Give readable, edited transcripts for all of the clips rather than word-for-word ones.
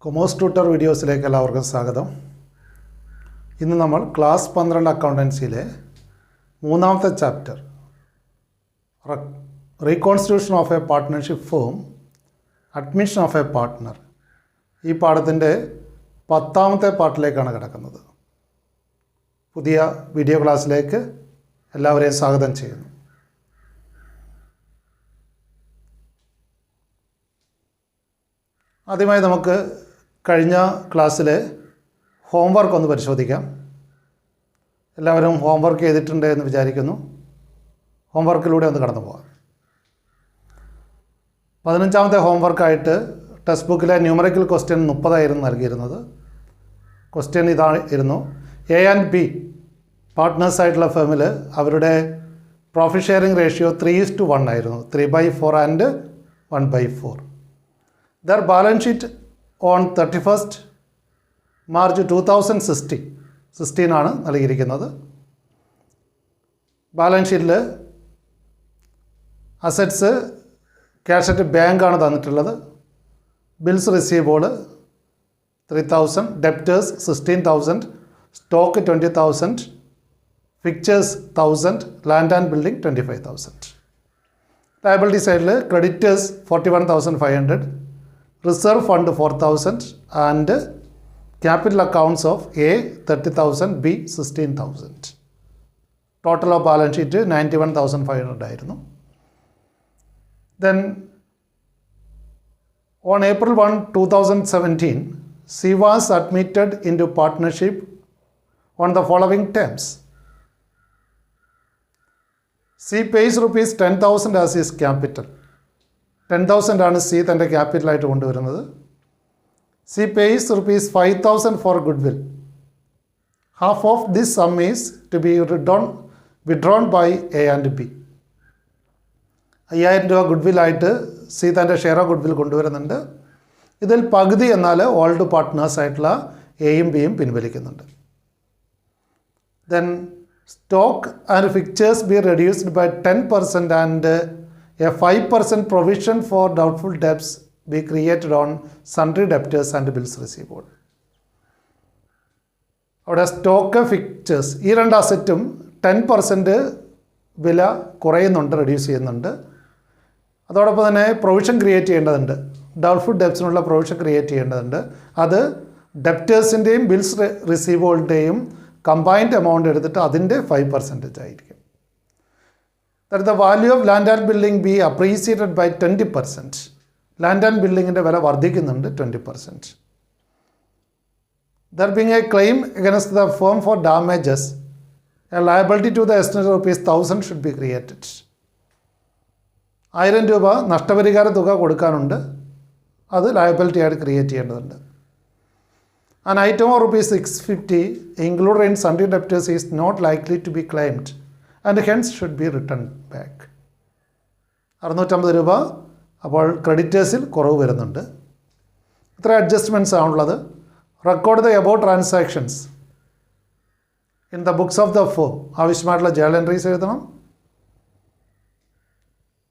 Commerce tutor വീഡിയോസിലേക്ക് എല്ലാവർക്കും സ്വാഗതം. ഇന്ന് നമ്മൾ ക്ലാസ് 12 അക്കൗണ്ടൻസിയിലെ മൂന്നാമത്തെ chapter reconstitution of A partnership firm, admission of A partner, ഈ പാഠത്തിൻ്റെ 10ാമത്തെ പാർട്ടിലേക്കാണ് കിടക്കുന്നത്. പുതിയ വീഡിയോ ക്ലാസ്സിലേക്ക് എല്ലാവരെയും സ്വാഗതം ചെയ്യുന്നു. ആദ്യമായി നമുക്ക് കഴിഞ്ഞ ക്ലാസ്സിലെ ഹോംവർക്ക് ഒന്ന് പരിശോധിക്കാം. എല്ലാവരും ഹോംവർക്ക് ചെയ്തിട്ടുണ്ട് എന്ന് വിചാരിക്കുന്നു. ഹോംവർക്കിലൂടെ ഒന്ന് കടന്നു പോകാം. 15ാമത്തെ ഹോംവർക്കായിട്ട് ടെക്സ്റ്റ് ബുക്കിലെ ന്യൂമറിക്കൽ ക്വസ്റ്റ്യൻ 30 നൽകിയിരുന്നത്. ക്വസ്റ്റ്യൻ ഇതായിരുന്നു: എ ആൻഡ് ബി പാർട്ട്നേഴ്സായിട്ടുള്ള ഫേമിൽ അവരുടെ പ്രോഫിറ്റ് ഷെയറിംഗ് റേഷ്യോ 3:1 ആയിരുന്നു. 3/4 and 1/4. Their balance sheet on 31st March 2016 ആണ് നൽകിയിരിക്കുന്നത്. ബാലൻസ് ഷീറ്റിൽ അസറ്റ്സ് ക്യാഷ് അറ്റ് ബാങ്ക് ആണ് തന്നിട്ടുള്ളത്. Bills receivable 3,000, debtors 16,000, stock 20,000, fixtures 1,000, land and building 25,000. Liability സൈഡിൽ creditors 41,500, reserve fund 4,000 and capital accounts of A 30,000, B 16,000. Total of balance sheet 91,500 ആയിരുന്നു. Then on April 1, 2017, she was admitted into partnership on the following terms. She pays rupees 10,000 as his capital. 10,000 ആണ് C തൻ്റെ ക്യാപിറ്റലായിട്ട് കൊണ്ടുവരുന്നത്. C pays rupees 5,000 for goodwill. Half of this sum is to be withdrawn by A and B. 5,000 രൂപ ഗുഡ് വില്ലായിട്ട് C തൻ്റെ share of goodwill കൊണ്ടുവരുന്നുണ്ട്. ഇതിൽ പകുതി എന്നാൽ ഓൾഡ് പാർട്ട്നേഴ്സ് ആയിട്ടുള്ള എയും ബിയും പിൻവലിക്കുന്നുണ്ട്. Then stock and fixtures be reduced by 10% and a 5% provision for doubtful debts be created on sundry debtors and bills receivable. അവിടെ സ്റ്റോക്ക് ഫിക്ചേഴ്സ് ഈ രണ്ട് അസറ്റും 10% വില കുറയുന്നുണ്ട്, റെഡ്യൂസ് ചെയ്യുന്നുണ്ട്. അതോടൊപ്പം തന്നെ പ്രൊവിഷൻ ക്രിയേറ്റ് ചെയ്യേണ്ടതുണ്ട്. ഡൗട്ട്ഫുൾ ഡെബ്സിനുള്ള പ്രൊവിഷൻ ക്രിയേറ്റ് ചെയ്യേണ്ടതുണ്ട്. അത് ഡെപ്റ്റേഴ്സിൻ്റെയും ബിൽസ് റിസീവബിളിൻ്റെയും കമ്പൈൻഡ് എമൗണ്ട് എടുത്തിട്ട് അതിൻ്റെ 5% ആയിരിക്കും. That the value of land and building be appreciated by 20%. Land and buildingൻ്റെ വില വർദ്ധിക്കുന്നുണ്ട് 20%. There being a claim against the firm for damages, a liability to the estimate of ₹1,000 should be created. 1,000 രൂപ നഷ്ടപരിഹാര തുക കൊടുക്കാനുണ്ട്. അത് liability ആയിട്ട് create ചെയ്യേണ്ടതുണ്ട്. An item of ₹650 included in sundry debtors is not likely to be claimed and hence should be returned back. 650 രൂപ അപ്പോൾ ക്രെഡിറ്റേഴ്സിൽ കുറവ് വരുന്നുണ്ട്. ഇത്ര അഡ്ജസ്റ്റ്മെൻറ്റ്സ് ആണുള്ളത്. Record the about transactions in the books of the firm. ആവശ്യമായിട്ടുള്ള journal entries എഴുതണം.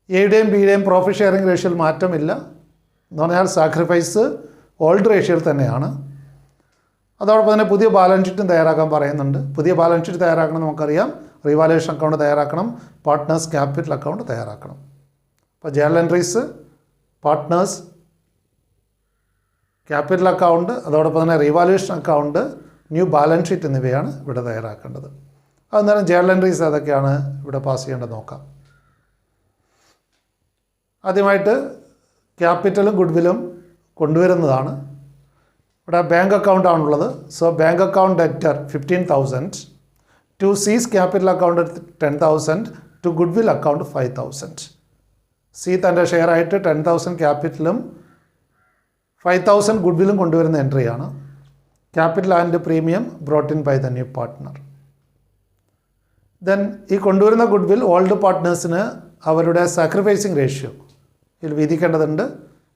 എയുടെയും ബിയുടെയും profit sharing റേഷ്യോയിൽ മാറ്റമില്ല എന്ന് പറഞ്ഞാൽ സാക്രിഫൈസ് ഓൾഡ് റേഷ്യോയിൽ തന്നെയാണ്. അതോടൊപ്പം തന്നെ പുതിയ ബാലൻസ് ഷീറ്റും തയ്യാറാക്കാൻ പറയുന്നുണ്ട്. പുതിയ ബാലൻസ് ഷീറ്റ് തയ്യാറാക്കണം, നമുക്കറിയാം. റിവാലുവേഷൻ അക്കൗണ്ട് തയ്യാറാക്കണം, പാർട്ട്നേഴ്സ് ക്യാപിറ്റൽ അക്കൗണ്ട് തയ്യാറാക്കണം. അപ്പോൾ journal entries, partners capital account, അതോടൊപ്പം തന്നെ revaluation account, new balance sheet എന്നിവയാണ് ഇവിടെ തയ്യാറാക്കേണ്ടത്. അന്നേരം ജേണൽ എൻട്രീസ് ഏതൊക്കെയാണ് ഇവിടെ പാസ് ചെയ്യേണ്ടത് നോക്കാം. ആദ്യമായിട്ട് ക്യാപിറ്റലും ഗുഡ് വില്ലും കൊണ്ടുവരുന്നതാണ്. ഇവിടെ ബാങ്ക് അക്കൗണ്ട് ആണുള്ളത്. So bank account debtor 15,000, to C's capital account 10,000, to goodwill account 5,000. C തൻ്റെ ഷെയർ ആയിട്ട് 10,000 ക്യാപിറ്റലും 5,000 ഗുഡ് വില്ലും കൊണ്ടുവരുന്ന എൻട്രിയാണ്. Capital and premium brought in by the new partner. Then ഈ കൊണ്ടുവരുന്ന ഗുഡ് വിൽ ഓൾഡ് പാർട്ട്നേഴ്സിന് അവരുടെ സാക്രിഫൈസിങ് റേഷ്യോ ഇതിൽ വിധിക്കേണ്ടതുണ്ട്.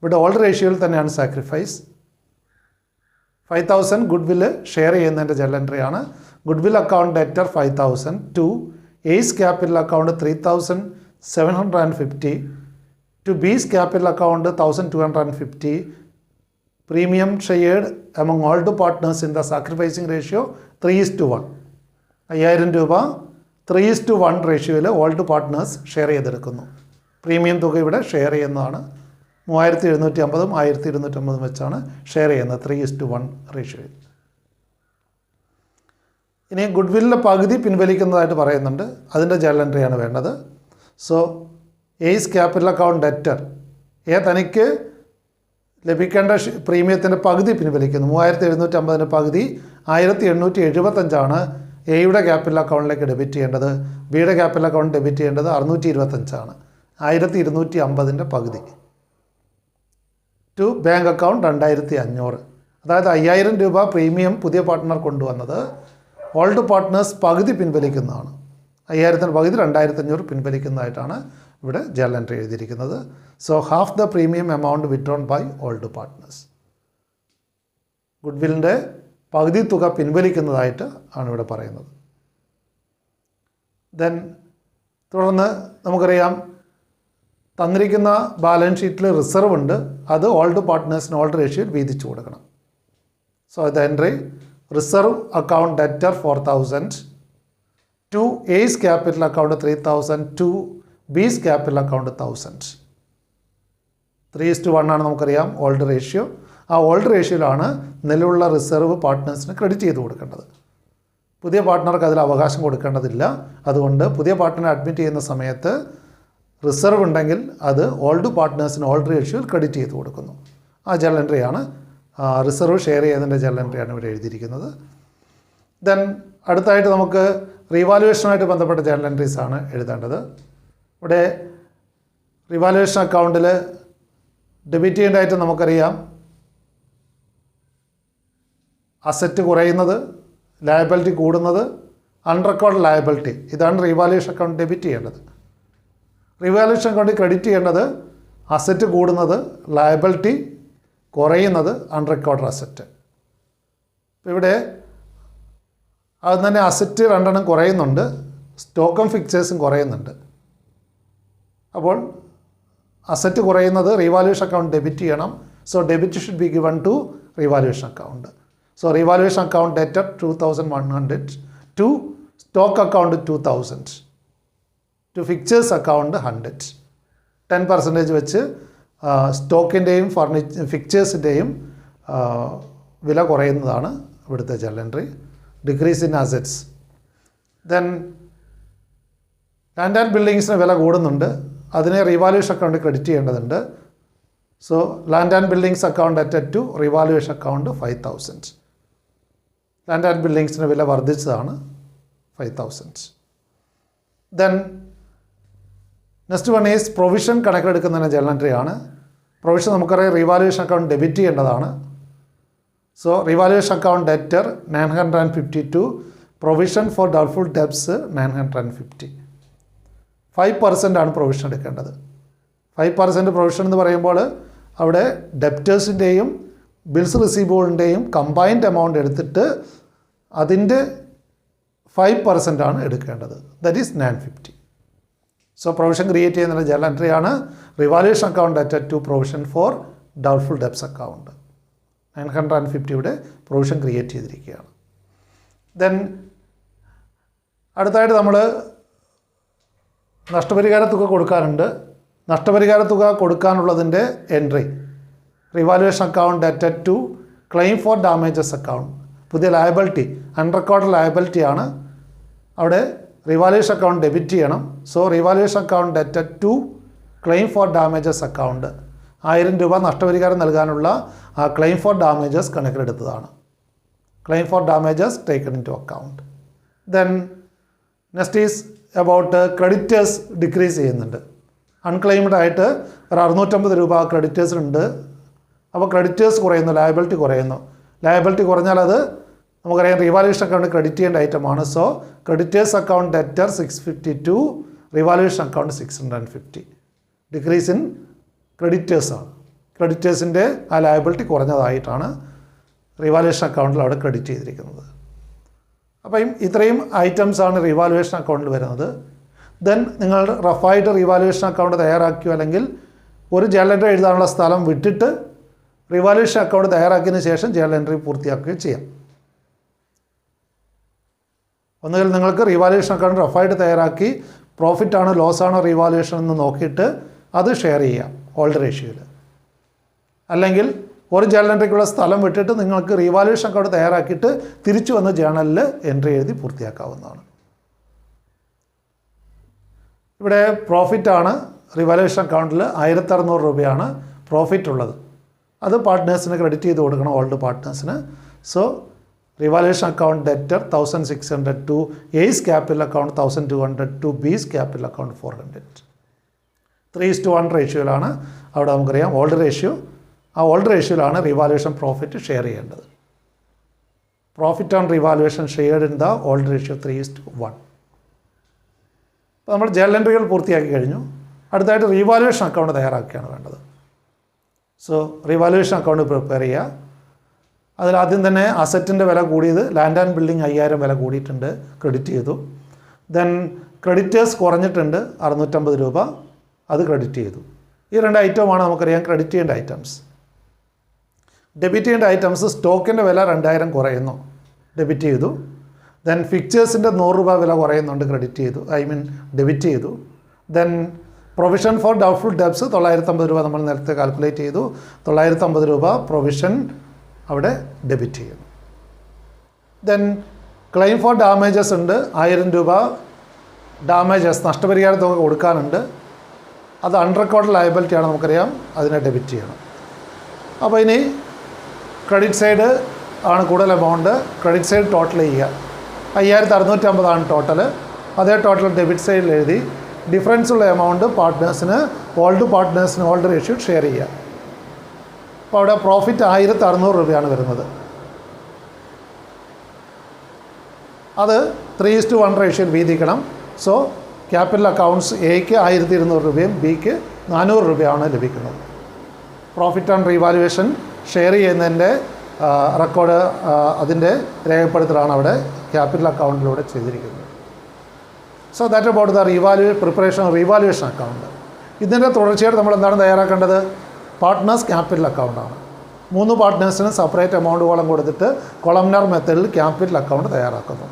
ഇവിടെ ഓൾഡ് റേഷ്യോയിൽ തന്നെയാണ് സാക്രിഫൈസ്. 5,000 ഗുഡ് വില്ല് ഷെയർ ചെയ്യുന്നതിൻ്റെ ജേണൽ എൻട്രിയാണ്. Goodwill account debtor 5,000, to A's capital account 3,750, to B's capital account 1,250, premium shared among all the partners in the sacrificing ratio 3:1. 5000 രൂപ 3:1 റേഷ്യോയിൽ all the partners share ചെയ്തെടുക്കുന്നു. Premium തുക ഇവിടെ share ചെയ്യുന്നതാണ്. 3750 1250 വെച്ചാണ് share ചെയ്യുന്നത് 3:1 റേഷ്യോയിൽ. ഇനി ഗുഡ് വില്ലിൻ്റെ പകുതി പിൻവലിക്കുന്നതായിട്ട് പറയുന്നുണ്ട്. അതിൻ്റെ ജേർണൽ എൻട്രിയാണ് വേണ്ടത്. So ace capital account debtor, തനിക്ക് ലഭിക്കേണ്ട പ്രീമിയത്തിൻ്റെ പകുതി പിൻവലിക്കുന്നു. 3750 പകുതി 1875 എയുടെ ക്യാപിറ്റൽ അക്കൗണ്ടിലേക്ക് ഡെബിറ്റ് ചെയ്യേണ്ടത്. ബിയുടെ ക്യാപിറ്റൽ അക്കൗണ്ട് ഡെബിറ്റ് ചെയ്യേണ്ടത് 625 1250 പകുതി. To bank account 2500. അതായത് 5000 രൂപ പ്രീമിയം പുതിയ പാർട്ട്ണർ കൊണ്ടുവന്നത് ഓൾഡ് പാർട്ട്നേഴ്സ് പകുതി പിൻവലിക്കുന്നതാണ്. 5000 പകുതി 2500 പിൻവലിക്കുന്നതായിട്ടാണ് ഇവിടെ ജേർണൽ എൻട്രി എഴുതിയിരിക്കുന്നത്. So half the premium amount withdrawn by old partners. ഗുഡ് വില്ലിൻ്റെ പകുതി തുക പിൻവലിക്കുന്നതായിട്ട് ആണ് ഇവിടെ പറയുന്നത്. ദെൻ തുടർന്ന് നമുക്കറിയാം തന്നിരിക്കുന്ന ബാലൻസ് ഷീറ്റിൽ റിസർവ് ഉണ്ട്. അത് ഓൾഡ് പാർട്ട്നേഴ്സിന് ഓൾഡ് റേഷ്യോയിൽ വീതിച്ചു കൊടുക്കണം. So the entry reserve account debtor 4000, to A's capital account 3000, to B's capital account 1000. 3:1 ആണ് നമുക്കറിയാം ഓൾഡ് റേഷ്യോ. ആ ഓൾഡ് റേഷ്യോയിലാണ് നിലവിലുള്ള റിസർവ് പാർട്ട്നേഴ്സിന് ക്രെഡിറ്റ് ചെയ്ത് കൊടുക്കേണ്ടത്. പുതിയ പാർട്ട്ണർക്ക് അതിൽ അവകാശം കൊടുക്കേണ്ടതില്ല. അതുകൊണ്ട് പുതിയ പാർട്ട്ണറെ അഡ്മിറ്റ് ചെയ്യുന്ന സമയത്ത് റിസർവ് ഉണ്ടെങ്കിൽ അത് ഓൾഡ് പാർട്ട്നേഴ്സിന് ഓൾഡ് റേഷ്യോയിൽ ക്രെഡിറ്റ് ചെയ്ത് കൊടുക്കുന്നു. ആ ജേർണൽ എൻട്രിയാണ് റിസർവ് ഷെയർ ചെയ്തതിൻ്റെ ജേർണൽ എൻട്രിയാണ് ഇവിടെ എഴുതിയിരിക്കുന്നത്. ദെൻ അടുത്തായിട്ട് നമുക്ക് റീവാലുവേഷനുമായിട്ട് ബന്ധപ്പെട്ട ജേർണൽ എൻട്രീസ് ആണ് എഴുതേണ്ടത്. ഇവിടെ റീവാലുവേഷൻ അക്കൗണ്ടിൽ ഡെബിറ്റ് ചെയ്യേണ്ടതായിട്ട് നമുക്കറിയാം അസറ്റ് കുറയുന്നത്, ലയബിലിറ്റി കൂടുന്നത്, അൺറെക്കോർഡ് ലയബിലിറ്റി. ഇതാണ് റീവാലുവേഷൻ അക്കൗണ്ട് ഡെബിറ്റ് ചെയ്യേണ്ടത്. റീവാലുവേഷൻ അക്കൗണ്ടിൽ ക്രെഡിറ്റ് ചെയ്യേണ്ടത് അസറ്റ് കൂടുന്നത്, ലയബിലിറ്റി കുറയുന്നത്, അൺറെക്കോർഡ് അസറ്റ്. ഇവിടെ അത് തന്നെ അസറ്റ് രണ്ടെണ്ണം കുറയുന്നുണ്ട്, സ്റ്റോക്കും ഫിക്ചേഴ്സും കുറയുന്നുണ്ട്. അപ്പോൾ അസറ്റ് കുറയുന്നത് റീവാലുവേഷൻ അക്കൗണ്ട് ഡെബിറ്റ് ചെയ്യണം. So debit should be given to revaluation account. So revaluation account debtor 2100, to stock account 2000, to fixtures account 100. 10% വെച്ച് സ്റ്റോക്കിൻ്റെയും ഫിക്ചേഴ്സിൻ്റെയും വില കുറയുന്നതാണ് ഇവിടുത്തെ journal entry. Decrease in assets. Then land and ബിൽഡിങ്സിന് വില കൂടുന്നുണ്ട്, അതിനെ റീവാലുവേഷൻ അക്കൗണ്ട് ക്രെഡിറ്റ് ചെയ്യേണ്ടതുണ്ട്. So land and buildings account added to revaluation account 5000. Land and ബിൽഡിങ്സിന് വില വർദ്ധിച്ചതാണ് 5000. Then next one is provision കണക്കിലെടുക്കുന്നതിന് ജേർണൽ എൻട്രി ആണ്. പ്രൊവിഷൻ നമുക്കറിയാം റീവാലുവേഷൻ അക്കൗണ്ട് ഡെബിറ്റ് ചെയ്യേണ്ടതാണ്. So revaluation account debtor 952, provision for doubtful debts 950. 5% ആണ് provision എടുക്കേണ്ടത്. 5% provision എന്ന് പറയുമ്പോൾ അവിടെ ഡെപ്റ്റേഴ്സിൻ്റെയും ബിൽസ് റിസീവബിളിൻ്റെയും കമ്പൈൻഡ് എമൗണ്ട് എടുത്തിട്ട് അതിൻ്റെ 5% ആണ് എടുക്കേണ്ടത്. That is 950. So provision create ചെയ്യുന്ന ജേർണൽ എൻട്രിയാണ് revaluation account added to provision for doubtful debts account. 950 provision create ചെയ്തിരിക്കുകയാണ്. ദെൻ അടുത്തായിട്ട് നമ്മൾ നഷ്ടപരിഹാര തുക കൊടുക്കാനുണ്ട്. നഷ്ടപരിഹാര തുക കൊടുക്കാനുള്ളതിൻ്റെ entry revaluation account added to claim for damages account. പുതിയ ലയബിലിറ്റി അൺറെക്കോർഡ് ലയബിലിറ്റിയാണ്. അവിടെ റിവാലുവേഷൻ അക്കൗണ്ട് ഡെബിറ്റ് ചെയ്യണം. So revaluation account added to claim for damages account. 1000 രൂപ നഷ്ടപരിഹാരം നൽകാനുള്ള ആ ക്ലെയിം ഫോർ ഡാമേജസ് കണക്കിലെടുത്തതാണ്. Claim for damages taken into account. Then next is about creditors decrease ചെയ്യുന്നുണ്ട്. അൺക്ലെയിംഡ് ആയിട്ട് ഒരു 650 രൂപ ക്രെഡിറ്റേഴ്സിനുണ്ട്. അപ്പോൾ ക്രെഡിറ്റേഴ്സ് കുറയുന്നു, ലയബിലിറ്റി കുറയുന്നു. ലയബിലിറ്റി കുറഞ്ഞാൽ അത് നമുക്കറിയാം റിവാലുവേഷൻ അക്കൗണ്ട് ക്രെഡിറ്റ് ചെയ്യേണ്ട ഐറ്റമാണ്. So creditors account debtor 652, revaluation account 650. Decrease in ക്രെഡിറ്റേഴ്സാണ്. ക്രെഡിറ്റേഴ്സിൻ്റെ ആ ലയബിലിറ്റി കുറഞ്ഞതായിട്ടാണ് റിവാലുവേഷൻ അക്കൗണ്ടിൽ അവിടെ ക്രെഡിറ്റ് ചെയ്തിരിക്കുന്നത്. അപ്പം ഇത്രയും ഐറ്റംസാണ് റിവാലുവേഷൻ അക്കൗണ്ടിൽ വരുന്നത്. ദെൻ നിങ്ങൾ റഫായിട്ട് റിവാലുവേഷൻ അക്കൗണ്ട് തയ്യാറാക്കിയോ അല്ലെങ്കിൽ ഒരു ജേർണൽ എൻട്രി എഴുതാനുള്ള സ്ഥലം വിട്ടിട്ട് റിവാലുവേഷൻ അക്കൗണ്ട് തയ്യാറാക്കിയതിന് ശേഷം ജേണൽ എൻട്രി പൂർത്തിയാക്കുകയും ചെയ്യാം. ഒന്നുകിൽ നിങ്ങൾക്ക് റിവാലുവേഷൻ അക്കൗണ്ട് റഫായിട്ട് തയ്യാറാക്കി പ്രോഫിറ്റ് ആണോ ലോസ് ആണോ റിവാലുവേഷൻ എന്ന് നോക്കിയിട്ട് അത് ഷെയർ ചെയ്യാം ഓൾഡ് റേഷ്യോയിൽ. അല്ലെങ്കിൽ ഒരു ജേണൽ എൻട്രിക്കുള്ള സ്ഥലം വിട്ടിട്ട് നിങ്ങൾക്ക് റിവാലുവേഷൻ അക്കൗണ്ട് തയ്യാറാക്കിയിട്ട് തിരിച്ചു വന്ന് ജേണലിൽ എൻട്രി എഴുതി പൂർത്തിയാക്കാവുന്നതാണ്. ഇവിടെ പ്രോഫിറ്റാണ് റിവാലുവേഷൻ അക്കൗണ്ടിൽ 1600 രൂപയാണ് പ്രോഫിറ്റ് ഉള്ളത്. അത് പാർട്ട്നേഴ്സിന് ക്രെഡിറ്റ് ചെയ്ത് കൊടുക്കണം, ഓൾഡ് പാർട്ട്നേഴ്സിന്. So revaluation account debtor 1600 to A's capital account 1200 to B's capital account 400. 3:1 റേഷ്യോയിലാണ് അവിടെ നമുക്കറിയാം ഓൾഡ് റേഷ്യോ. ആ ഓൾഡ് റേഷ്യോയിലാണ് റിവാലുവേഷൻ പ്രോഫിറ്റ് ഷെയർ ചെയ്യേണ്ടത്. Profit on revaluation shared in the old ratio 3:1. അപ്പോൾ നമ്മൾ ജേണൽ എൻട്രികൾ പൂർത്തിയാക്കി കഴിഞ്ഞു. അടുത്തായിട്ട് റിവാലുവേഷൻ അക്കൗണ്ട് തയ്യാറാക്കുകയാണ് വേണ്ടത്. സോ റിവാലുവേഷൻ അക്കൗണ്ട് പ്രിപ്പയർ ചെയ്യുക. അതിലാദ്യം തന്നെ അസറ്റിൻ്റെ വില കൂടിയത് ലാൻഡ് ആൻഡ് ബിൽഡിംഗ് 5000 വില കൂടിയിട്ടുണ്ട്, ക്രെഡിറ്റ് ചെയ്തു. ദെൻ ക്രെഡിറ്റേഴ്സ് കുറഞ്ഞിട്ടുണ്ട് 650 രൂപ, അത് ക്രെഡിറ്റ് ചെയ്തു. ഈ 2 ഐറ്റമാണ് നമുക്കറിയാം ക്രെഡിറ്റ് ചെയ്യേണ്ട ഐറ്റംസ്. ഡെബിറ്റ് ചെയ്യേണ്ട ഐറ്റംസ് സ്റ്റോക്കിൻ്റെ വില 2000 കുറയുന്നു, ഡെബിറ്റ് ചെയ്തു. ദെൻ ഫിക്ചേഴ്സിൻ്റെ 100 രൂപ വില കുറയുന്നുണ്ട്, ക്രെഡിറ്റ് ചെയ്തു, ഡെബിറ്റ് ചെയ്തു. Then provision for doubtful debts 950 രൂപ നമ്മൾ നേരത്തെ കാൽക്കുലേറ്റ് ചെയ്തു. 950 രൂപ പ്രൊവിഷൻ അവിടെ ഡെബിറ്റ് ചെയ്യുന്നു. ദെൻ ക്ലെയിം ഫോർ ഡാമേജസ് ഉണ്ട്, 1000 രൂപ ഡാമേജസ് നഷ്ടപരിഹാര തുക കൊടുക്കാനുണ്ട്. അത് അൺറെക്കോർഡ് ലയബിലിറ്റിയാണ്, നമുക്കറിയാം, അതിനെ ഡെബിറ്റ് ചെയ്യണം. അപ്പോൾ ഇനി ക്രെഡിറ്റ് സൈഡ് ആണ് കൂടുതൽ എമൗണ്ട്. ക്രെഡിറ്റ് സൈഡ് ടോട്ടൽ ചെയ്യുക. 5650 ടോട്ടൽ. അതേ ടോട്ടൽ ഡെബിറ്റ് സൈഡിൽ എഴുതി ഡിഫറൻസ് ഉള്ള എമൗണ്ട് പാർട്ട്നേഴ്സിന് ഓൾഡ് റേഷ്യോ ഷെയർ ചെയ്യുക. അപ്പോൾ അവിടെ പ്രോഫിറ്റ് 1600 രൂപയാണ് വരുന്നത്. അത് 3:1 റേഷ്യോയിൽ വീതിക്കണം. സോ ക്യാപിറ്റൽ അക്കൗണ്ട്സ് എക്ക് 1200 രൂപയും ബിക്ക് 400 രൂപയാണ് ലഭിക്കുന്നത്. പ്രോഫിറ്റ് ഓൺ റിവാലുവേഷൻ ഷെയർ ചെയ്യുന്നതിൻ്റെ റെക്കോർഡ് അതിൻ്റെ രേഖപ്പെടുത്തലാണ് അവിടെ ക്യാപിറ്റൽ അക്കൗണ്ടിലൂടെ ചെയ്തിരിക്കുന്നത്. So that about the preparation revaluation account. ഇതിൻ്റെ തുടർച്ചയായിട്ട് നമ്മൾ എന്താണ് തയ്യാറാക്കേണ്ടത്? പാർട്ട്നേഴ്സ് ക്യാപിറ്റൽ അക്കൗണ്ടാണ്. 3 പാർട്ട്നേഴ്സിന് സെപ്പറേറ്റ് എമൗണ്ട് കോളം കൊടുത്തിട്ട് കൊളംനാർ മെത്തേഡിൽ ക്യാപിറ്റൽ അക്കൗണ്ട് തയ്യാറാക്കുന്നു.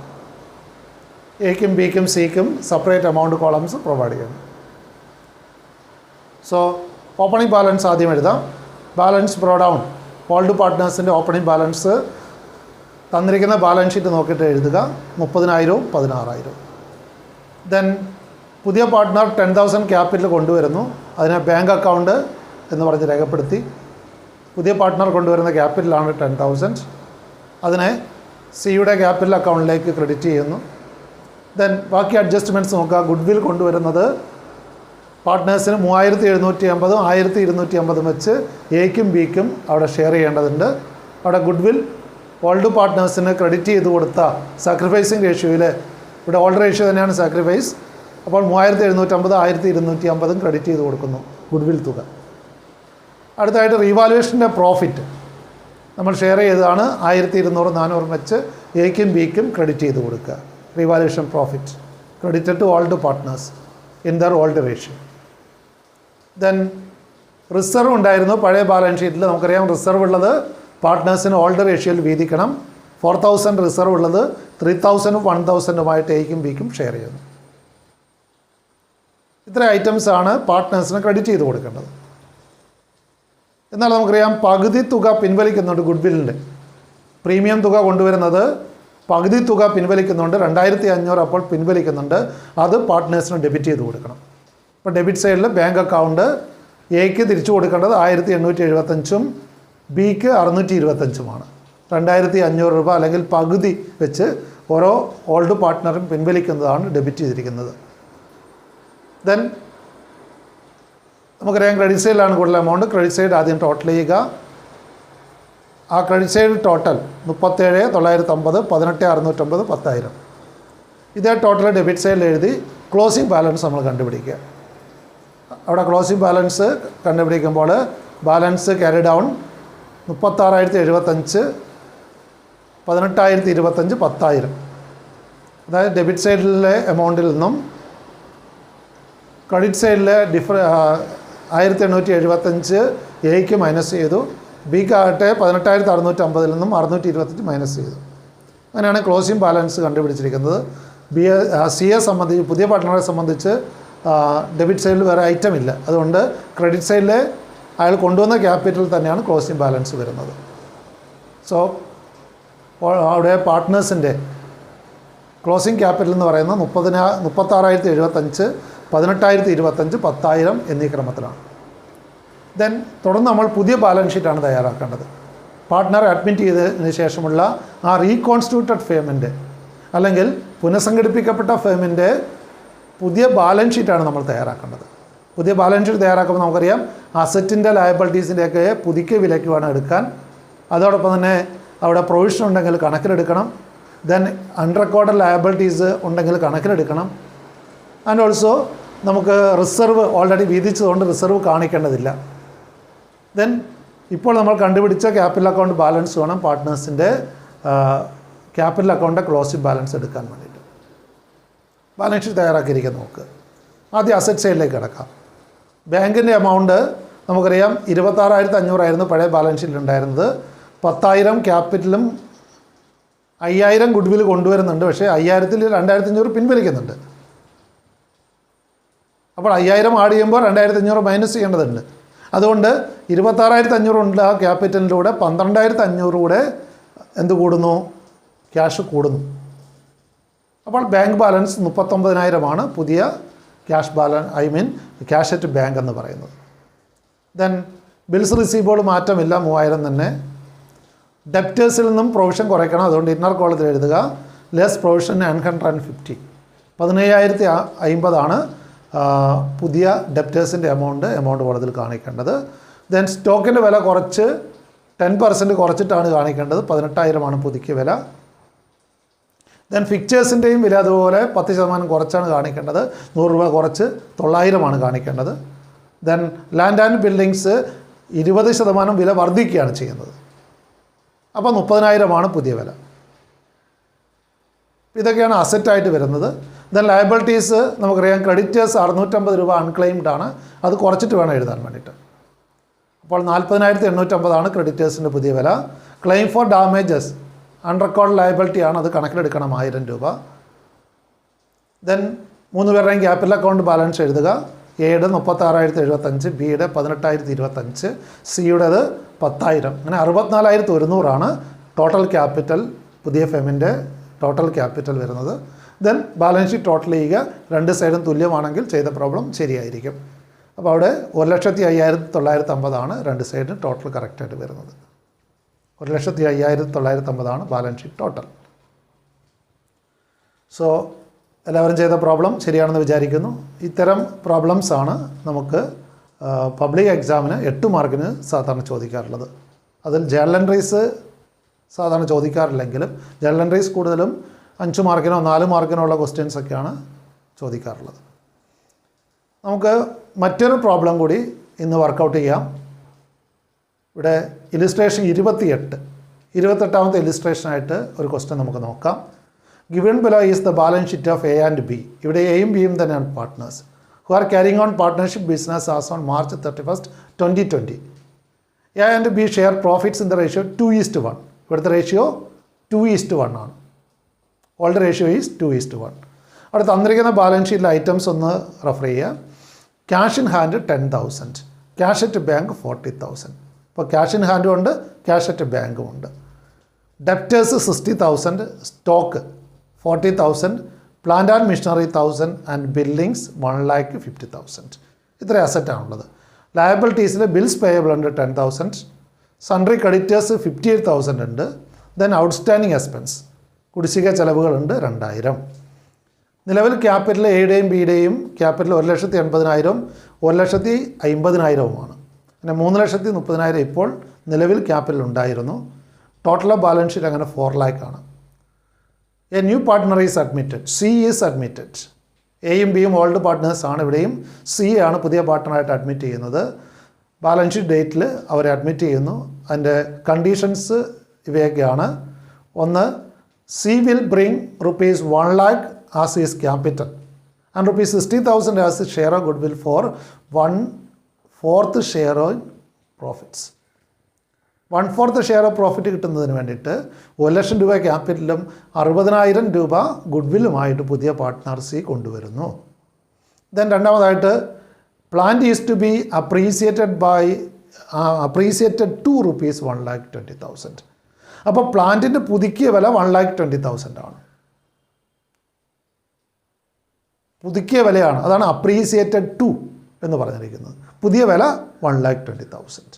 എക്കും ബിക്കും സിക്കും സെപ്പറേറ്റ് എമൗണ്ട് കോളംസ് പ്രൊവൈഡ് ചെയ്യുന്നു. സോ ഓപ്പണിംഗ് ബാലൻസ് ആദ്യം എഴുതാം. Balance brought down. ഓൾഡ് പാർട്ട്നേഴ്സിൻ്റെ ഓപ്പണിംഗ് ബാലൻസ് തന്നിരിക്കുന്ന ബാലൻസ് ഷീറ്റ് നോക്കിയിട്ട് എഴുതുക. 30,000 16,000. ദെൻ പുതിയ പാർട്ട്ണർ 10,000 ക്യാപിറ്റൽ കൊണ്ടുവരുന്നു. അതിനെ ബാങ്ക് അക്കൗണ്ട് എന്ന് പറഞ്ഞ് രേഖപ്പെടുത്തി. പുതിയ പാർട്ട്ണർ കൊണ്ടുവരുന്ന ക്യാപിറ്റലാണ് 10,000. അതിനെ സിയുടെ ക്യാപിറ്റൽ അക്കൗണ്ടിലേക്ക് ക്രെഡിറ്റ് ചെയ്യുന്നു. ദെൻ ബാക്കി അഡ്ജസ്റ്റ്മെൻറ്റ്സ് നോക്കുക. ഗുഡ് വിൽ കൊണ്ടുവരുന്നത് പാർട്ട്നേഴ്സിന് 3750 1250 വെച്ച് എക്കും ബിക്കും അവിടെ ഷെയർ ചെയ്യേണ്ടതുണ്ട്. അവിടെ ഗുഡ് വിൽ ഓൾഡ് പാർട്ട്നേഴ്സിന് ക്രെഡിറ്റ് ചെയ്ത് കൊടുത്ത സാക്രിഫൈസിങ് റേഷ്യോയിൽ, ഇവിടെ ഓൾഡ് റേഷ്യോ തന്നെയാണ് സാക്രിഫൈസ്, അപ്പോൾ 3750 1250 ക്രെഡിറ്റ് ചെയ്ത് കൊടുക്കുന്നു ഗുഡ് വിൽ തുക. അടുത്തായിട്ട് റീവാലുവേഷൻ്റെ പ്രോഫിറ്റ് നമ്മൾ ഷെയർ ചെയ്തതാണ്. 1200 400 വെച്ച് എക്കും ബിക്കും ക്രെഡിറ്റ് ചെയ്ത് കൊടുക്കുക. Revaluation profit credited to old partners in their old ratio. Then reserve ഉണ്ടായിരുന്നു പഴയ ബാലൻസ് ഷീറ്റിൽ. നമുക്കറിയാം റിസർവ് ഉള്ളത് പാർട്ട്നേഴ്സിന് ഓൾഡ് റേഷ്യോയിൽ വീതിക്കണം. 4000 റിസർവ് ഉള്ളത് 3000 1000 എക്കും ബിക്കും ഷെയർ ചെയ്യുന്നു. ഇത്ര ഐറ്റംസാണ് പാർട്ട്നേഴ്സിന് ക്രെഡിറ്റ് ചെയ്ത് കൊടുക്കേണ്ടത്. എന്നാൽ നമുക്കറിയാം പകുതി തുക പിൻവലിക്കുന്നുണ്ട്. ഗുഡ് വില്ലിൻ്റെ പ്രീമിയം തുക കൊണ്ടുവരുന്നത് പകുതി തുക പിൻവലിക്കുന്നുണ്ട്. 2500 അപ്പോൾ പിൻവലിക്കുന്നുണ്ട്. അത് പാർട്ട്നേഴ്സിന് ഡെബിറ്റ് ചെയ്ത് കൊടുക്കണം. ഇപ്പോൾ ഡെബിറ്റ് സൈഡിൽ ബാങ്ക് അക്കൗണ്ട് എക്ക് തിരിച്ചു കൊടുക്കേണ്ടത് 1875 ബിക്ക് 625 2500 രൂപ അല്ലെങ്കിൽ പകുതി വെച്ച് ഓരോ ഓൾഡ് പാർട്ട്ണറും പിൻവലിക്കുന്നതാണ് ഡെബിറ്റ് ചെയ്തിരിക്കുന്നത്. ദെൻ നമുക്കറിയാം ക്രെഡിറ്റ് സൈഡിലാണ് കൂടുതൽ എമൗണ്ട്. ക്രെഡിറ്റ് സൈഡ് ആദ്യം ടോട്ടൽ ചെയ്യുക. ആ ക്രെഡിറ്റ് സൈഡ് ടോട്ടൽ 37,950 18,650 10,000. ഇതേ ടോട്ടൽ ഡെബിറ്റ് സൈഡിൽ എഴുതി ക്ലോസിംഗ് ബാലൻസ് നമ്മൾ കണ്ടുപിടിക്കുക. അവിടെ ക്ലോസിംഗ് ബാലൻസ് കണ്ടുപിടിക്കുമ്പോൾ ബാലൻസ് ക്യാരി ഡൗൺ 36,075 18,025 10,000. അതായത് ഡെബിറ്റ് സൈഡിലെ എമൗണ്ടിൽ നിന്നും ക്രെഡിറ്റ് സൈഡിലെ 1875 എക്ക് മൈനസ് ചെയ്തു. ബിക്കാകട്ടെ 18,650 നിന്നും 625 മൈനസ് ചെയ്തു. അങ്ങനെയാണ് ക്ലോസിംഗ് ബാലൻസ് കണ്ടുപിടിച്ചിരിക്കുന്നത്. സിയെ സംബന്ധിച്ച്, പുതിയ പാർട്ട്ണറെ സംബന്ധിച്ച് ഡെബിറ്റ് സൈഡിൽ വേറെ ഐറ്റം ഇല്ല. അതുകൊണ്ട് ക്രെഡിറ്റ് സൈഡിൽ അയാൾ കൊണ്ടുവന്ന ക്യാപിറ്റൽ തന്നെയാണ് ക്ലോസിംഗ് ബാലൻസ് വരുന്നത്. സോ അവിടെ പാർട്ട്നേഴ്സിൻ്റെ ക്ലോസിംഗ് ക്യാപിറ്റൽ എന്ന് പറയുന്നത് 36,075, 18,025, 10,000 എന്നീ ക്രമത്തിലാണ്. ദെൻ തുടർന്ന് നമ്മൾ പുതിയ ബാലൻസ് ഷീറ്റാണ് തയ്യാറാക്കേണ്ടത്. പാർട്ട്ണറെ അഡ്മിറ്റ് ചെയ്തതിന് ശേഷമുള്ള ആ റീകോൺസ്റ്റിറ്റ്യൂട്ടഡ് ഫേമിൻ്റെ അല്ലെങ്കിൽ പുനഃസംഘടിപ്പിക്കപ്പെട്ട ഫേമിൻ്റെ പുതിയ ബാലൻസ് ഷീറ്റാണ് നമ്മൾ തയ്യാറാക്കേണ്ടത്. പുതിയ ബാലൻസ് ഷീറ്റ് തയ്യാറാക്കുമ്പോൾ നമുക്കറിയാം അസറ്റിൻ്റെ ലയബിലിറ്റീസിൻ്റെയൊക്കെ പുതുക്കിയ വിലയ്ക്ക് വേണം എടുക്കാൻ. അതോടൊപ്പം തന്നെ അവിടെ പ്രൊവിഷൻ ഉണ്ടെങ്കിൽ കണക്കിലെടുക്കണം. ദെൻ അൺറെക്കോർഡഡ് ലയബിലിറ്റീസ് ഉണ്ടെങ്കിൽ കണക്കിലെടുക്കണം. ആൻഡ് ഓൾസോ നമുക്ക് റിസർവ് ഓൾറെഡി വീതിച്ചതുകൊണ്ട് റിസർവ് കാണിക്കേണ്ടതില്ല. ദെൻ ഇപ്പോൾ നമ്മൾ കണ്ടുപിടിച്ച ക്യാപിറ്റൽ അക്കൗണ്ട് ബാലൻസ് വേണം പാർട്ട്നേഴ്സിൻ്റെ ക്യാപിറ്റൽ അക്കൗണ്ടിൻ്റെ ക്ലോസിംഗ് ബാലൻസ് എടുക്കാൻ വേണ്ടിയിട്ട്. ബാലൻസ് ഷീറ്റ് തയ്യാറാക്കിയിരിക്കാൻ നോക്കുക. ആദ്യം അസറ്റ് സൈഡിലേക്ക് കിടക്കാം. ബാങ്കിൻ്റെ എമൗണ്ട് നമുക്കറിയാം 26,500 ആയിരുന്നു പഴയ ബാലൻസ് ഷീറ്റിലുണ്ടായിരുന്നത്. 10,000 ക്യാപിറ്റലും 5,000 ഗുഡ് വിൽ കൊണ്ടുവരുന്നുണ്ട്. പക്ഷേ 5,000-ൽ 2,500 പിൻവലിക്കുന്നുണ്ട്. അപ്പോൾ 5,000 ആഡ് ചെയ്യുമ്പോൾ 2,500 മൈനസ് ചെയ്യേണ്ടതുണ്ട്. അതുകൊണ്ട് 26,500 ഉണ്ട് ആ ക്യാപിറ്റലിലൂടെ 12,500 കൂടെ എന്ത് കൂടുന്നു? ക്യാഷ് കൂടുന്നു. അപ്പോൾ ബാങ്ക് ബാലൻസ് 39,000 പുതിയ cash balance, cash at bank എന്ന് പറയുന്നത്. ദെൻ ബിൽസ് റിസീവബിൾ മാറ്റമില്ല, 3,000 തന്നെ. ഡെപ്റ്റേഴ്സിൽ നിന്നും പ്രൊവിഷൻ കുറയ്ക്കണം. അതുകൊണ്ട് ഇന്നർ കോളത്തിൽ എഴുതുക ലെസ് പ്രൊവിഷൻ 950. 17,050 പുതിയ ഡെപ്റ്റേഴ്സിൻ്റെ എമൗണ്ട് കോളത്തിൽ കാണിക്കേണ്ടത്. ദെൻ സ്റ്റോക്കിൻ്റെ വില കുറച്ച് 10% കുറച്ചിട്ടാണ് കാണിക്കേണ്ടത്. 18,000 പുതുക്കിയ വില. ദെൻ ഫിക്ചേഴ്സിൻ്റെയും വില അതുപോലെ 10% കുറച്ചാണ് കാണിക്കേണ്ടത്. 100 രൂപ കുറച്ച് 900 കാണിക്കേണ്ടത്. ദെൻ ലാൻഡ് ആൻഡ് ബിൽഡിങ്സ് 20% വില വർദ്ധിക്കുകയാണ് ചെയ്യുന്നത്. അപ്പോൾ 30,000 പുതിയ വില. ഇതൊക്കെയാണ് അസറ്റായിട്ട് വരുന്നത്. ദെൻ ലയബിലിറ്റീസ് നമുക്കറിയാം ക്രെഡിറ്റേഴ്സ് 650 രൂപ അൺക്ലെയിംഡ് ആണ്. അത് കുറച്ചിട്ട് വേണം എഴുതാൻ വേണ്ടിയിട്ട്. അപ്പോൾ 40,850 ക്രെഡിറ്റേഴ്സിൻ്റെ പുതിയ വില. Claim for damages unrecorded liability ആണ്, അത് കണക്കിലെടുക്കണം 1,000 രൂപ. ദെൻ 3 പേരുടെയും ക്യാപിറ്റൽ അക്കൗണ്ട് ബാലൻസ് എഴുതുക. എയുടെ 36,075, ബിയുടെ 18,025, സിയുടേത് 10,000. അങ്ങനെ 64,100 ടോട്ടൽ ക്യാപിറ്റൽ, പുതിയ ഫെമിൻ്റെ ടോട്ടൽ ക്യാപിറ്റൽ വരുന്നത്. ദെൻ ബാലൻസ് ഷീറ്റ് ടോട്ടൽ ചെയ്യുക. 2 സൈഡും തുല്യമാണെങ്കിൽ ചെയ്ത പ്രോബ്ലം ശരിയായിരിക്കും. അപ്പോൾ അവിടെ 1,05,950 2 സൈഡിന് ടോട്ടൽ കറക്റ്റായിട്ട് വരുന്നത്. 1,05,950 ബാലൻസ് ഷീറ്റ് ടോട്ടൽ. സോ എല്ലാവരും ചെയ്ത പ്രോബ്ലം ശരിയാണെന്ന് വിചാരിക്കുന്നു. ഇത്തരം പ്രോബ്ലംസാണ് നമുക്ക് പബ്ലിക് എക്സാമിന് 8 മാർക്കിന് സാധാരണ ചോദിക്കാറുള്ളത്. അതിൽ ജേർണൽ എൻട്രീസ് സാധാരണ ചോദിക്കാറില്ലെങ്കിലും ജേർണൽ എൻട്രീസ് കൂടുതലും 5 മാർക്കിനോ 4 മാർക്കിനോ ഉള്ള ക്വസ്റ്റ്യൻസൊക്കെയാണ് ചോദിക്കാറുള്ളത്. നമുക്ക് മറ്റൊരു പ്രോബ്ലം കൂടി ഇന്ന് വർക്കൗട്ട് ചെയ്യാം. ഇവിടെ ഇലിസ്ട്രേഷൻ 28ാമത്തെ ഇലിസ്ട്രേഷനായിട്ട് ഒരു ക്വസ്റ്റ്യൻ നമുക്ക് നോക്കാം. Given below is the balance sheet of A and B. ഇവിടെ എയും ബിയും തന്നെയാണ് partners who are carrying on partnership business as on March 31, 2020. A and B share profits in the ratio 2:1. ഇവിടുത്തെ റേഷ്യോ 2:1 ആണ്. Old ratio is 2:1. അവിടെ തന്നിരിക്കുന്ന balance ഷീറ്റിലെ items ഒന്ന് റെഫർ ചെയ്യുക. Cash in hand 10,000, cash at bank 40,000. ഇപ്പോൾ cash in ഹാൻഡും ഉണ്ട്, cash at ബാങ്കും ഉണ്ട്. Debtors 60,000, stock 40,000, plant and machinery 1,000 and buildings 1,50,000. ഇത്ര അസറ്റാണുള്ളത്. ലയബിലിറ്റീസിൽ ബിൽസ് പേയബിൾ ഉണ്ട് 10,000, സൺട്രി ക്രെഡിറ്റേഴ്സ് 58,000 ഉണ്ട്. ദെൻ ഔട്ട്സ്റ്റാൻഡിങ് എക്സ്പെൻസ് കുടിശ്ശിക ചെലവുകളുണ്ട് 2,000. നിലവിൽ ക്യാപിറ്റൽ എയുടെയും ബിയുടെയും ക്യാപിറ്റൽ 1,80,000, 1,50,000 പിന്നെ 3,30,000 ഇപ്പോൾ നിലവിൽ ക്യാപിറ്റൽ ഉണ്ടായിരുന്നു. ടോട്ടൽ ഓഫ് ബാലൻസ് ഷീറ്റ് അങ്ങനെ 4 lakh. A new partner is admitted. C is admitted. എയും ബിയും ഓൾഡ് പാർട്ട്നേഴ്സ് ആണ്. ഇവിടെയും സി ആണ് പുതിയ പാർട്ട്ണറായിട്ട് അഡ്മിറ്റ് ചെയ്യുന്നത്. ബാലൻസ് ഷീറ്റ് ഡേറ്റിൽ അവരെ അഡ്മിറ്റ് ചെയ്യുന്നു. അതിൻ്റെ കണ്ടീഷൻസ് ഇവയൊക്കെയാണ്. ഒന്ന്, C will bring ₹1 lakh as his capital and ₹60,000 as his share of goodwill for 1/4 share on profits. 1/4 share of profit കിട്ടുന്നതിന് വേണ്ടിയിട്ട് 1,00,000 രൂപ ക്യാപിറ്റലും 60,000 രൂപ ഗുഡ്വില്ലുമായിട്ട് പുതിയ പാർട്ട്ണർ സി കൊണ്ടുവരുന്നു. ദെൻ രണ്ടാമതായിട്ട് plant is to be appreciated to ₹1,20,000. അപ്പോൾ പ്ലാന്റിൻ്റെ പുതുക്കിയ വില 1,20,000 ആണ്. പുതുക്കിയ വിലയാണ്, അതാണ് അപ്രീസിയേറ്റഡ് ടു എന്ന് പറഞ്ഞിരിക്കുന്നത്. പുതിയ വില 1,20,000.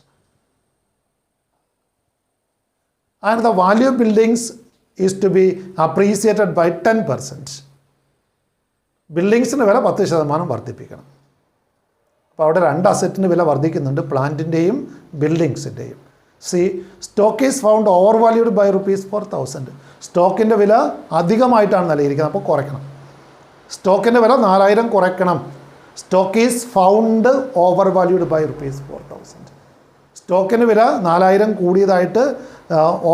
And the value of buildings is to be appreciated by 10%. ബിൽഡിങ്സിൻ്റെ വില 10% വർദ്ധിപ്പിക്കണം. അപ്പോൾ അവിടെ 2 അസറ്റിന് വില വർദ്ധിക്കുന്നുണ്ട്, പ്ലാന്റിൻ്റെയും ബിൽഡിങ്സിൻ്റെയും. Stock is found overvalued by ₹4,000. സ്റ്റോക്കിൻ്റെ വില അധികമായിട്ടാണ് നൽകിയിരിക്കുന്നത്, അപ്പോൾ കുറയ്ക്കണം. സ്റ്റോക്കിൻ്റെ വില 4,000 കുറയ്ക്കണം. Stock is found overvalued by ₹4,000. സ്റ്റോക്കിന് വില 4,000 കൂടിയതായിട്ട്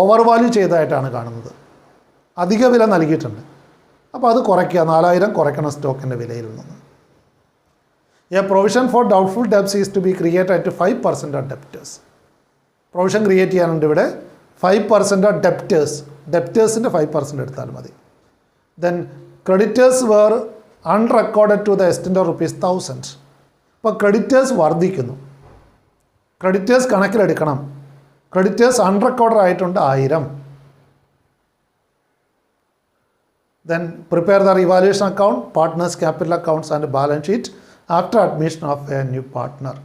ഓവർ വാല്യൂ ചെയ്തതായിട്ടാണ് കാണുന്നത്. അധിക വില നൽകിയിട്ടുണ്ട്, അപ്പോൾ അത് കുറയ്ക്കുക, 4,000 കുറയ്ക്കണം സ്റ്റോക്കിൻ്റെ വിലയിൽ നിന്ന്. A provision for doubtful debts is to be created at 5% of debtors. Provision create ചെയ്യാനുണ്ട് ഇവിടെ. 5% ഓഫ് ഡെപ്റ്റേഴ്സിൻ്റെ 5% എടുത്താൽ മതി. Then creditors were unrecorded to the extent of ₹1,000. അപ്പോൾ ക്രെഡിറ്റേഴ്സ് വർദ്ധിക്കുന്നു, ക്രെഡിറ്റേഴ്സ് കണക്കിലെടുക്കണം. ക്രെഡിറ്റേഴ്സ് അൺറെക്കോർഡഡ് ആയിട്ടുണ്ട് 1000. Then prepare the revaluation account, partners capital accounts and balance sheet after admission of a new partner.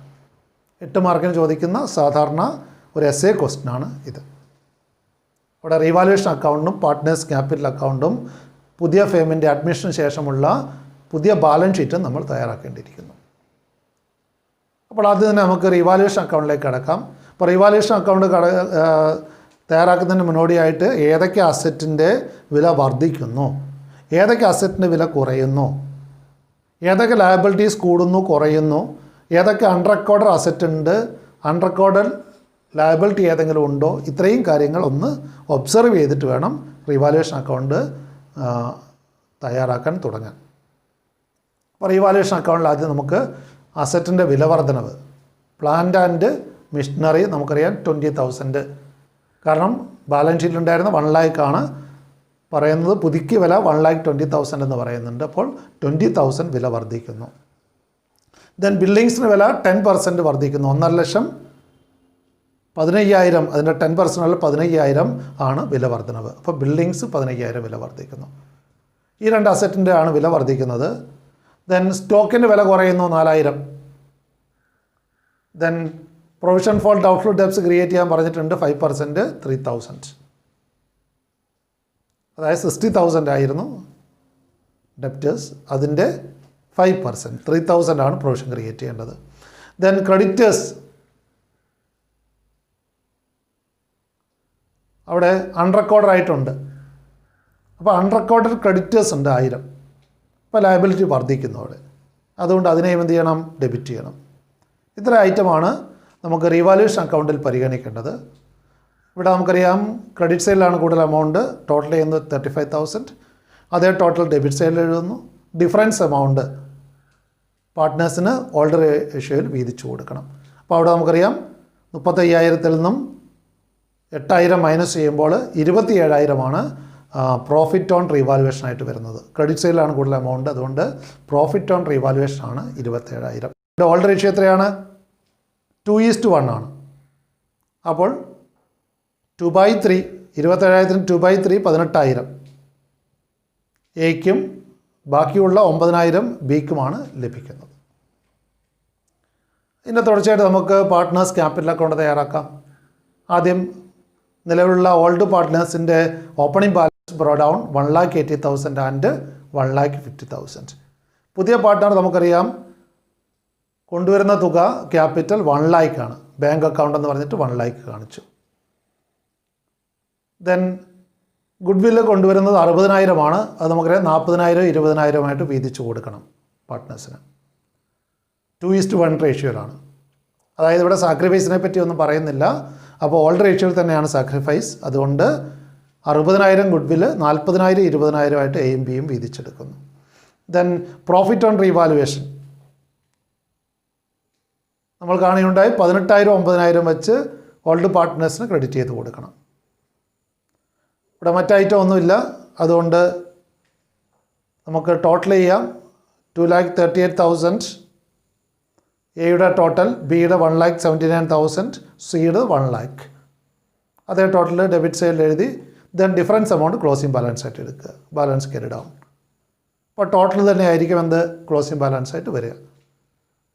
8 മാർക്കിന് ചോദിക്കുന്ന സാധാരണ ഒരു എസ്എ ക്വസ്റ്റ്യനാണ് ഇത്. ഇവിടെ റിവാലുവേഷൻ അക്കൗണ്ടും പാർട്ട്നേഴ്സ് ക്യാപിറ്റൽ അക്കൗണ്ടും പുതിയ ഫേമിൻ്റെ അഡ്മിഷന് ശേഷമുള്ള പുതിയ ബാലൻസ് ഷീറ്റും നമ്മൾ തയ്യാറാക്കേണ്ടിയിരിക്കുന്നു. അപ്പോൾ ആദ്യം തന്നെ നമുക്ക് റിവാലുവേഷൻ അക്കൗണ്ടിലേക്ക് കടക്കാം. അപ്പോൾ റിവാലുവേഷൻ അക്കൗണ്ട് തയ്യാറാക്കുന്നതിന് മുന്നോടിയായിട്ട് ഏതൊക്കെ അസറ്റിൻ്റെ വില വർദ്ധിക്കുന്നു, ഏതൊക്കെ അസറ്റിൻ്റെ വില കുറയുന്നു, ഏതൊക്കെ ലയബിലിറ്റീസ് കൂടുന്നു കുറയുന്നു, ഏതൊക്കെ അൺറെക്കോർഡഡ് അസറ്റ് ഉണ്ട്, അൺറെക്കോർഡഡ് ലയബിലിറ്റി ഏതെങ്കിലും ഉണ്ടോ, ഇത്രയും കാര്യങ്ങൾ ഒന്ന് ഒബ്സർവ് ചെയ്തിട്ട് വേണം റിവാലുവേഷൻ അക്കൗണ്ട് തയ്യാറാക്കാൻ തുടങ്ങാൻ. അപ്പോൾ റിവാലുവേഷൻ അക്കൗണ്ടിൽ ആദ്യം നമുക്ക് അസറ്റിൻ്റെ വില വർധനവ്, പ്ലാന്റ് ആൻഡ് മിഷനറി നമുക്കറിയാം 20,000. കാരണം ബാലൻസ് ഷീറ്റിലുണ്ടായിരുന്ന 1,00,000 ആണ് പറയുന്നത്, പുതുക്കിയ വില 1,20,000 എന്ന് പറയുന്നുണ്ട്. അപ്പോൾ 20,000 വില വർദ്ധിക്കുന്നു. ദെൻ ബിൽഡിങ്സിന് വില 10% വർദ്ധിക്കുന്നു. 1,50,000 15,000, അതിൻ്റെ 10% 15,000 ആണ് വില വർധനവ്. അപ്പോൾ ബിൽഡിങ്സ് 15,000 വില വർദ്ധിക്കുന്നു. ഈ 2 അസറ്റിൻ്റെ ആണ് വില വർദ്ധിക്കുന്നത്. ദെൻ സ്റ്റോക്കിൻ്റെ വില കുറയുന്നു 4,000. Then provision for doubtful debts create ചെയ്യാൻ പറഞ്ഞിട്ടുണ്ട് 5%, 3,000. അതായത് 60,000 ആയിരുന്നു ഡെപ്റ്റേഴ്സ്, അതിൻ്റെ 5% 3,000 ആണ് പ്രൊവിഷൻ ക്രിയേറ്റ് ചെയ്യേണ്ടത്. ദെൻ ക്രെഡിറ്റേഴ്സ് അവിടെ അൺറെക്കോർഡഡ് ആയിട്ടുണ്ട്. അപ്പോൾ അൺറെക്കോർഡഡ് ക്രെഡിറ്റേഴ്സ് ഉണ്ട് 1000. അപ്പോൾ ലയബിലിറ്റി വർദ്ധിക്കുന്നു അവിടെ, അതുകൊണ്ട് അതിനെയും എന്ത് ചെയ്യണം, ഡെബിറ്റ് ചെയ്യണം. ഇത്ര ഐറ്റമാണ് നമുക്ക് റിവാലുവേഷൻ അക്കൗണ്ടിൽ പരിഗണിക്കേണ്ടത്. ഇവിടെ നമുക്കറിയാം ക്രെഡിറ്റ് സൈഡിലാണ് കൂടുതൽ എമൗണ്ട്, ടോട്ടൽ ചെയ്യുന്നത് 35,000. അതേ ടോട്ടൽ ഡെബിറ്റ് സൈഡിൽ എഴുതുന്നു. ഡിഫറൻസ് എമൗണ്ട് പാർട്ട്നേഴ്സിന് ഓൾഡർ റേഷ്യോയിൽ വീതിച്ചു കൊടുക്കണം. അപ്പോൾ അവിടെ നമുക്കറിയാം 35,000-ൽ നിന്നും 8,000 മൈനസ് ചെയ്യുമ്പോൾ 27,000 പ്രോഫിറ്റ് ഓൺ റീവാലുവേഷൻ ആയിട്ട് വരുന്നത്. ക്രെഡിറ്റ് സൈഡിലാണ് കൂടുതൽ എമൗണ്ട്, അതുകൊണ്ട് പ്രോഫിറ്റ് ഓൺ റീവാലുവേഷൻ ആണ് 27,000. ഇവിടെ ഓൾഡർ റേഷ്യോ എത്രയാണ്? 2:1 ആണ്. അപ്പോൾ 2/3, 27,000 2/3 18,000 എയ്ക്കും ബാക്കിയുള്ള 9,000 ബിക്കുമാണ് ലഭിക്കുന്നത്. ഇതിൻ്റെ തുടർച്ചയായിട്ട് നമുക്ക് പാർട്ട്നേഴ്സ് ക്യാപിറ്റൽ അക്കൗണ്ട് തയ്യാറാക്കാം. ആദ്യം നിലവിലുള്ള ഓൾഡ് പാർട്ട്നേഴ്സിൻ്റെ opening balance brought down 1,80,000 and 1,50,000. പുതിയ പാർട്ട്ണർ നമുക്കറിയാം കൊണ്ടുവരുന്ന തുക ക്യാപിറ്റൽ 1,00,000 ആണ്. ബാങ്ക് അക്കൗണ്ട് എന്ന് പറഞ്ഞിട്ട് 1,00,000 കാണിച്ചു. ദെൻ ഗുഡ് വില്ല് കൊണ്ടുവരുന്നത് 60,000 ആണ്. അത് നമുക്കറിയാം 40,000 20,000 വീതിച്ചു കൊടുക്കണം പാർട്ട്നേഴ്സിന്. 2:1 റേഷ്യോയിലാണ്. അതായത് ഇവിടെ സാക്രിഫൈസിനെ പറ്റി ഒന്നും പറയുന്നില്ല. അപ്പോൾ ഓൾഡ് റേഷ്യോയിൽ തന്നെയാണ് സാക്രിഫൈസ്. അതുകൊണ്ട് 60,000 ഗുഡ് വില്ല് 40,000 20,000 എയും ബിയും വീതിച്ചെടുക്കുന്നു. ദെൻ പ്രോഫിറ്റ് ഓൺ റീവാലുവേഷൻ നമ്മൾ കാണുകയുണ്ടായി 18,000 9,000 വെച്ച് ഓൾഡ് പാർട്ട്നേഴ്സിന് ക്രെഡിറ്റ് ചെയ്ത് കൊടുക്കണം. ഇവിടെ മറ്റൈറ്റം ഒന്നുമില്ല, അതുകൊണ്ട് നമുക്ക് ടോട്ടൽ ചെയ്യാം. 2,38,000 എയുടെ ടോട്ടൽ, ബിയുടെ 1,79,000, സിയുടെ 1 lakh. അതേ ടോട്ടൽ ഡെബിറ്റ് സൈഡിൽ എഴുതി then difference amount closing balance ആയിട്ട് എടുക്കുക. Balance carry down. അപ്പോൾ ടോട്ടൽ തന്നെ ആയിരിക്കും എന്ത് ക്ലോസിംഗ് ബാലൻസ് ആയിട്ട് വരിക.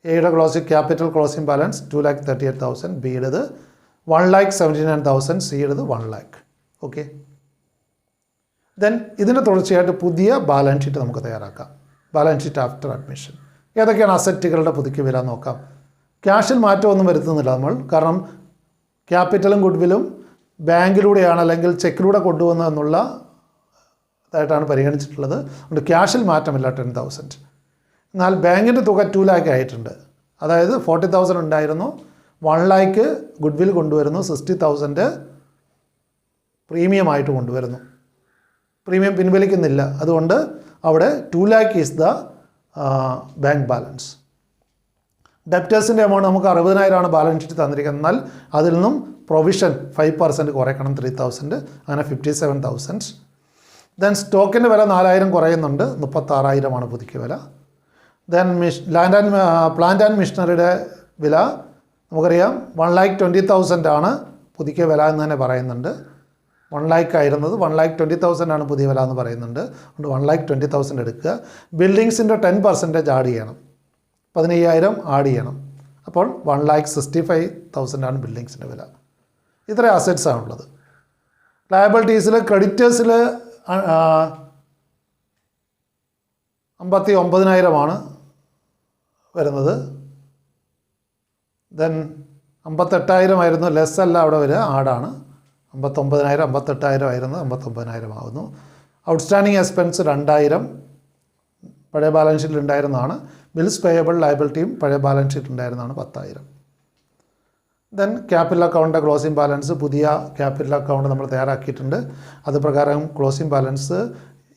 എയുടെ capital closing balance 2,38,000, ബിയുടേത് 1,79,000, സിയുടേത് 1 lakh. Okay, then ഇതിന് തുടർച്ചയായിട്ട് പുതിയ ബാലൻസ് ഷീറ്റ് നമുക്ക് തയ്യാറാക്കാം. Balance sheet after admission. ഏതൊക്കെയാണ് അസറ്റുകളുടെ പുതുക്കി വില നോക്കാം. ക്യാഷിൽ മാറ്റമൊന്നും വരുത്തുന്നില്ല നമ്മൾ, കാരണം ക്യാപിറ്റലും ഗുഡ്വില്ലും ബാങ്കിലൂടെയാണ് അല്ലെങ്കിൽ ചെക്കിലൂടെ കൊണ്ടുവന്നത് എന്നുള്ള ഇതായിട്ടാണ് പരിഗണിച്ചിട്ടുള്ളത്. അതുകൊണ്ട് ക്യാഷിൽ മാറ്റമില്ല 10,000. എന്നാൽ ബാങ്കിൻ്റെ തുക 2 lakh ആയിട്ടുണ്ട്. അതായത് 40,000 ഉണ്ടായിരുന്നു, 1 lakh ഗുഡ്വിൽ കൊണ്ടുവരുന്നു, 60,000 പ്രീമിയമായിട്ട് കൊണ്ടുവരുന്നു. പ്രീമിയം പിൻവലിക്കുന്നില്ല, അതുകൊണ്ട് അവിടെ 2 lakh is the bank balance. ഡെപ്റ്റേഴ്സിൻ്റെ എമൗണ്ട് നമുക്ക് 60,000 ബാലൻസ് ഷീറ്റ് തന്നിരിക്കുന്നത്. എന്നാൽ അതിൽ നിന്നും പ്രൊവിഷൻ 5% കുറയ്ക്കണം, 3,000, അങ്ങനെ 57,000. ദെൻ സ്റ്റോക്കിൻ്റെ വില 4,000 കുറയുന്നുണ്ട്, 36,000 പുതുക്കിയ വില. ദെൻ പ്ലാന്റ് ആൻഡ് മെഷീനറിയുടെ വില നമുക്കറിയാം 1,20,000 പുതുക്കിയ വില എന്ന് തന്നെ പറയുന്നുണ്ട്. 1 lakh ആയിരുന്നത് 1,20,000 പുതിയ വില എന്ന് പറയുന്നുണ്ട്. അതുകൊണ്ട് 1,20,000 എടുക്കുക. ബിൽഡിങ്സിൻ്റെ 10% ആഡ് ചെയ്യണം, 15,000 ആഡ് ചെയ്യണം. അപ്പോൾ 1,65,000 ബിൽഡിങ്സിൻ്റെ വില. ഇത്ര അസറ്റ്സ് ആണുള്ളത്. ലയബിലിറ്റീസിൽ ക്രെഡിറ്റേഴ്സിൽ 59,000 വരുന്നത്. ദെൻ 58,000 ആയിരുന്നു, ലെസ് അല്ല അവിടെ വരിക, ആടാണ്. 59,000 58,000 ആയിരുന്നു, 59,000 ആകുന്നു. ഔട്ട്സ്റ്റാൻഡിങ് എക്സ്പെൻസ് 2,000 പഴയ ബാലൻസ് ഷീറ്റിൽ ഉണ്ടായിരുന്നതാണ്. ബിൽസ് പേയബിൾ ലയബിലിറ്റിയും പഴയ ബാലൻസ് ഷീറ്റ് ഉണ്ടായിരുന്നതാണ് 10,000. ദെൻ ക്യാപിറ്റൽ അക്കൗണ്ടിൻ്റെ ക്ലോസിംഗ് ബാലൻസ്, പുതിയ ക്യാപിറ്റൽ അക്കൗണ്ട് നമ്മൾ തയ്യാറാക്കിയിട്ടുണ്ട്. അത് പ്രകാരം ക്ലോസിംഗ് ബാലൻസ്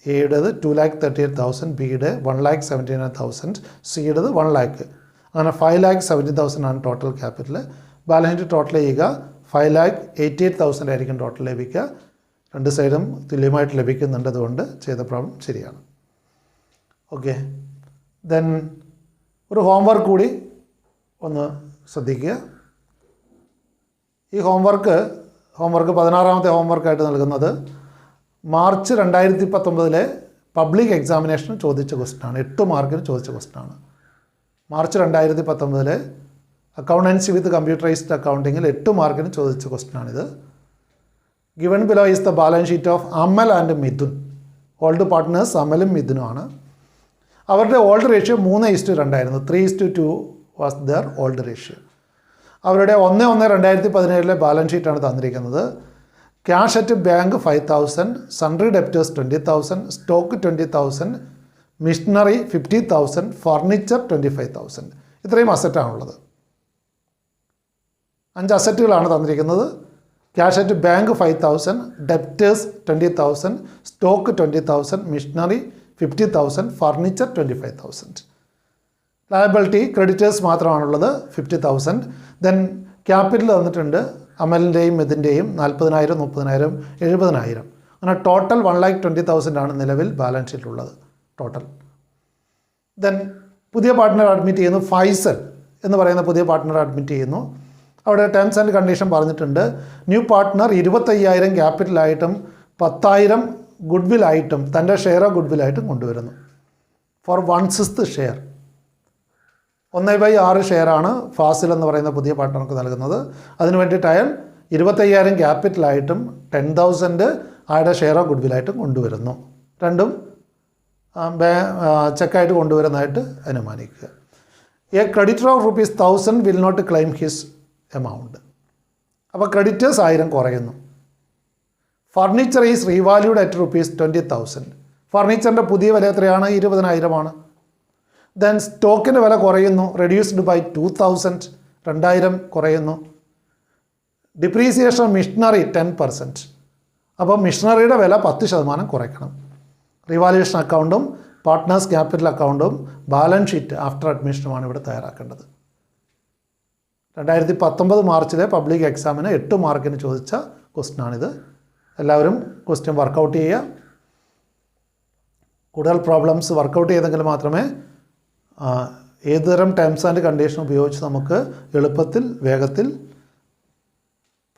എയുടേത് 2,38,000, ബിയുടെ 1,79,000, സിയുടേത് 1 lakh. അങ്ങനെ 5,70,000 total capital. Balance sheet total ചെയ്യുക, 5,88,000 ആയിരിക്കും ടോട്ടൽ ലഭിക്കുക. രണ്ട് സൈഡും തുല്യമായിട്ട് ലഭിക്കുന്നുണ്ട്, അതുകൊണ്ട് ചെയ്ത പ്രോബ്ലം ശരിയാണ്. ഓക്കെ, ദെൻ ഒരു ഹോംവർക്ക് കൂടി ഒന്ന് ശ്രദ്ധിക്കുക. ഈ ഹോംവർക്ക് 16ാമത്തെ ഹോംവർക്കായിട്ട് നൽകുന്നത് മാർച്ച് 2019 പബ്ലിക് എക്സാമിനേഷന് ചോദിച്ച ക്വസ്റ്റ്യനാണ്. 8 മാർക്കിന് ചോദിച്ച ക്വസ്റ്റ്യനാണ്. മാർച്ച് 2019 അക്കൗണ്ടൻസി വിത്ത് കമ്പ്യൂട്ടറൈസ്ഡ് അക്കൗണ്ടിങ്ങിൽ 8 മാർക്കിന് ചോദിച്ച ക്വസ്റ്റ്യനാണിത്. Given below is the balance sheet of Amal and Mithun. Old partners അമലും മിഥുനുമാണ്. അവരുടെ ഓൾഡ് റേഷ്യോ 3:2 ആയിരുന്നു. 3:2 വാസ് ദർ ഓൾഡ് റേഷ്യോ. അവരുടെ 1/1/2017 ബാലൻസ് ഷീറ്റാണ് തന്നിരിക്കുന്നത്. Cash at bank 5,000, sundry debtors 20,000, stock 20,000, machinery 50,000, furniture 25,000. ഇത്രയും അസറ്റാണുള്ളത്. 5 അസറ്റുകളാണ് തന്നിരിക്കുന്നത്. Cash at bank 5,000, debtors 20,000, stock 20,000, machinery 50,000, furniture 25,000. Liability creditors മാത്രമാണുള്ളത് 50,000. ദെൻ ക്യാപിറ്റൽ തന്നിട്ടുണ്ട് അമലിൻ്റെയും മിഥുൻ്റെയും 40,000, 30,000, 70,000. അങ്ങനെ ടോട്ടൽ 1,20,000 നിലവിൽ ബാലൻസ് ഷീറ്റിലുള്ളത് ടോട്ടൽ. ദെൻ പുതിയ പാർട്ട്ണർ അഡ്മിറ്റ് ചെയ്യുന്നു. ഫൈസൽ എന്ന് പറയുന്ന പുതിയ പാർട്ട്ണർ അഡ്മിറ്റ് ചെയ്യുന്നു. അവിടെ ടേംസ് ആൻഡ് കണ്ടീഷൻ പറഞ്ഞിട്ടുണ്ട്. ന്യൂ പാർട്ട്ണർ 25,000 ക്യാപിറ്റലായിട്ടും 10,000 ഗുഡ്വില്ലായിട്ടും തൻ്റെ ഷെയറോ ഗുഡ്വില്ലായിട്ടും കൊണ്ടുവരുന്നു. ഫോർ 1/6 ഷെയർ, 1/6 ഷെയറാണ് ഫാസിൽ എന്ന് പറയുന്ന പുതിയ പാർട്ട്ണർക്ക് നൽകുന്നത്. അതിന് വേണ്ടിയിട്ട് അയാൾ 25,000 ക്യാപിറ്റലായിട്ടും 10,000 അയാളുടെ ഷെയറോ ഗുഡ്വില്ലായിട്ടും കൊണ്ടുവരുന്നു. രണ്ടും ചെക്കായിട്ട് കൊണ്ടുവരുന്നതായിട്ട് അനുമാനിക്കുക. A creditor of ₹1,000 will not claim his amount. അപ്പോൾ ക്രെഡിറ്റേഴ്സ് 1000 കുറയുന്നു. Furniture is revalued at ₹20,000. ഫർണിച്ചറിൻ്റെ പുതിയ വില എത്രയാണ്? 20,000. ദെൻ സ്റ്റോക്കിൻ്റെ വില കുറയുന്നു, റെഡ്യൂസ്ഡ് ബൈ 2,000, 2,000 കുറയുന്നു. Depreciation machinery 10%. അപ്പോൾ മിഷനറിയുടെ വില 10% കുറയ്ക്കണം. റിവാലുവേഷൻ അക്കൗണ്ടും പാർട്ട്നേഴ്സ് ക്യാപിറ്റൽ അക്കൗണ്ടും ബാലൻസ് ഷീറ്റ് ആഫ്റ്റർ അഡ്മിഷനുമാണ് ഇവിടെ തയ്യാറാക്കേണ്ടത്. 2019 മാർച്ചിലെ പബ്ലിക് എക്സാമിന് 8 മാർക്കിന് ചോദിച്ച ക്വസ്റ്റ്യനാണിത്. എല്ലാവരും ക്വസ്റ്റ്യൻ വർക്കൗട്ട് ചെയ്യുക. കൂടുതൽ പ്രോബ്ലംസ് വർക്കൗട്ട് ചെയ്തെങ്കിൽ മാത്രമേ ഏതുതരം ടേംസ് ആൻഡ് കണ്ടീഷൻ ഉപയോഗിച്ച് നമുക്ക് എളുപ്പത്തിൽ വേഗത്തിൽ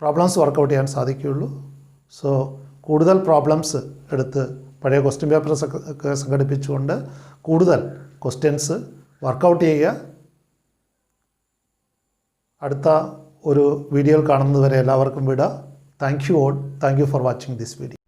പ്രോബ്ലംസ് വർക്കൗട്ട് ചെയ്യാൻ സാധിക്കുകയുള്ളൂ. സോ കൂടുതൽ പ്രോബ്ലംസ് എടുത്ത് പഴയ ക്വസ്റ്റ്യൻ പേപ്പർ സംഘടിപ്പിച്ചുകൊണ്ട് കൂടുതൽ ക്വസ്റ്റ്യൻസ് വർക്കൗട്ട് ചെയ്യുക. അടുത്ത ഒരു വീഡിയോയിൽ കാണുന്നത് വരെ എല്ലാവർക്കും വിട. Thank you all. Thank you for watching this video.